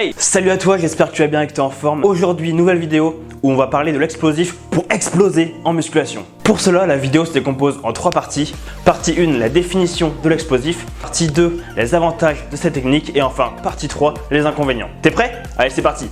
Hey, salut à toi, j'espère que tu vas bien et que tu es en forme. Aujourd'hui, nouvelle vidéo où on va parler de l'explosif pour exploser en musculation. Pour cela, la vidéo se décompose en 3 parties. Partie 1, la définition de l'explosif. Partie 2, les avantages de cette technique. Et enfin, partie 3, les inconvénients. T'es prêt? Allez, c'est parti.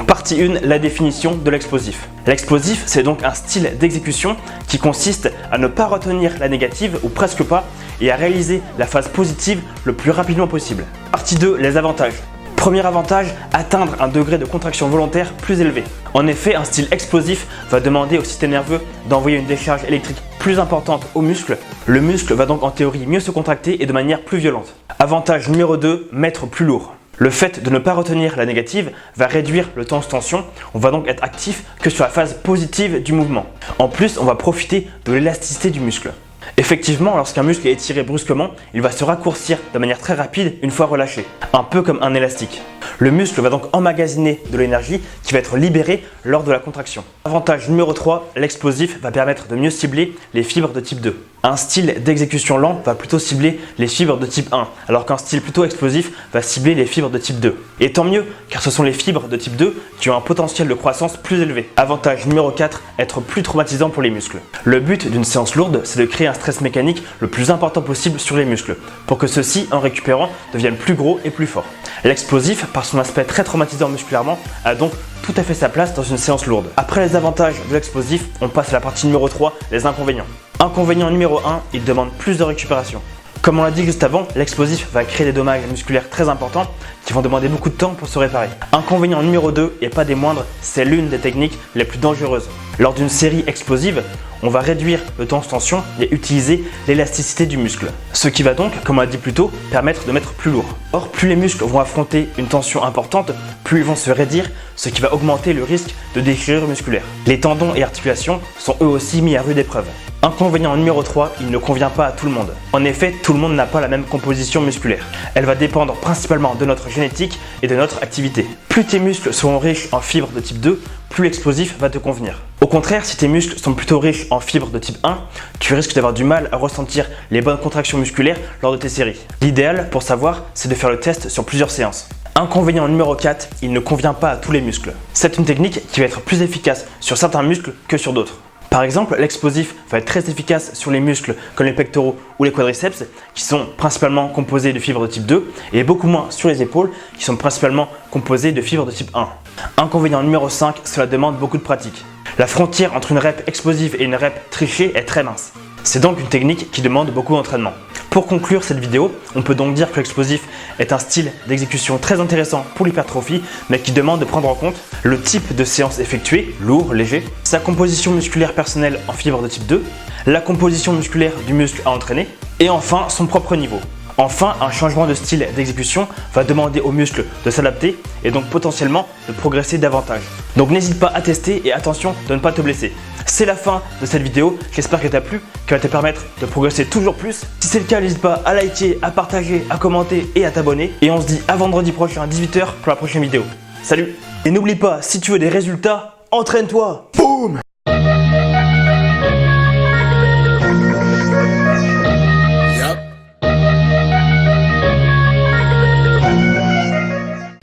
Partie 1, la définition de l'explosif. L'explosif, c'est donc un style d'exécution qui consiste à ne pas retenir la négative ou presque pas et à réaliser la phase positive le plus rapidement possible. Partie 2, les avantages. Premier avantage, atteindre un degré de contraction volontaire plus élevé. En effet, un style explosif va demander au système nerveux d'envoyer une décharge électrique plus importante aux muscles. Le muscle va donc en théorie mieux se contracter et de manière plus violente. Avantage numéro 2, mettre plus lourd. Le fait de ne pas retenir la négative va réduire le temps de tension. On va donc être actif que sur la phase positive du mouvement. En plus, on va profiter de l'élasticité du muscle. Effectivement, lorsqu'un muscle est étiré brusquement, il va se raccourcir de manière très rapide une fois relâché, un peu comme un élastique. Le muscle va donc emmagasiner de l'énergie qui va être libérée lors de la contraction. Avantage numéro 3, l'explosif va permettre de mieux cibler les fibres de type 2. Un style d'exécution lent va plutôt cibler les fibres de type 1, alors qu'un style plutôt explosif va cibler les fibres de type 2. Et tant mieux, car ce sont les fibres de type 2 qui ont un potentiel de croissance plus élevé. Avantage numéro 4, être plus traumatisant pour les muscles. Le but d'une séance lourde, c'est de créer un stress mécanique le plus important possible sur les muscles, pour que ceux-ci, en récupérant, deviennent plus gros et plus forts. L'explosif, par son aspect très traumatisant musculairement, a donc tout à fait sa place dans une séance lourde. Après les avantages de l'explosif, on passe à la partie numéro 3, les inconvénients. Inconvénient numéro 1, il demande plus de récupération. Comme on l'a dit juste avant, l'explosif va créer des dommages musculaires très importants qui vont demander beaucoup de temps pour se réparer. Inconvénient numéro 2, et pas des moindres, c'est l'une des techniques les plus dangereuses. Lors d'une série explosive, on va réduire le temps de tension et utiliser l'élasticité du muscle. Ce qui va donc, comme on l'a dit plus tôt, permettre de mettre plus lourd. Or, plus les muscles vont affronter une tension importante, plus ils vont se raidir, ce qui va augmenter le risque de déchirure musculaire. Les tendons et articulations sont eux aussi mis à rude épreuve. Inconvénient numéro 3, il ne convient pas à tout le monde. En effet, tout le monde n'a pas la même composition musculaire. Elle va dépendre principalement de notre génétique et de notre activité. Plus tes muscles seront riches en fibres de type 2, plus l'explosif va te convenir. Au contraire, si tes muscles sont plutôt riches en fibres de type 1, tu risques d'avoir du mal à ressentir les bonnes contractions musculaires lors de tes séries. L'idéal pour savoir, c'est de faire le test sur plusieurs séances. Inconvénient numéro 4, il ne convient pas à tous les muscles. C'est une technique qui va être plus efficace sur certains muscles que sur d'autres. Par exemple, l'explosif va être très efficace sur les muscles comme les pectoraux ou les quadriceps qui sont principalement composés de fibres de type 2 et beaucoup moins sur les épaules qui sont principalement composées de fibres de type 1. Inconvénient numéro 5, cela demande beaucoup de pratique. La frontière entre une rep explosive et une rep trichée est très mince. C'est donc une technique qui demande beaucoup d'entraînement. Pour conclure cette vidéo, on peut donc dire que l'explosif est un style d'exécution très intéressant pour l'hypertrophie, mais qui demande de prendre en compte le type de séance effectuée, lourd, léger, sa composition musculaire personnelle en fibres de type 2, la composition musculaire du muscle à entraîner, et enfin son propre niveau. Enfin, un changement de style d'exécution va demander aux muscles de s'adapter et donc potentiellement de progresser davantage. Donc n'hésite pas à tester et attention de ne pas te blesser. C'est la fin de cette vidéo, j'espère qu'elle t'a plu, qu'elle va te permettre de progresser toujours plus. Si c'est le cas, n'hésite pas à liker, à partager, à commenter et à t'abonner. Et on se dit à vendredi prochain à 18 h pour la prochaine vidéo. Salut! Et n'oublie pas, si tu veux des résultats, entraîne-toi! Boum!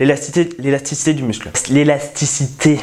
L'élasticité du muscle. L'élasticité.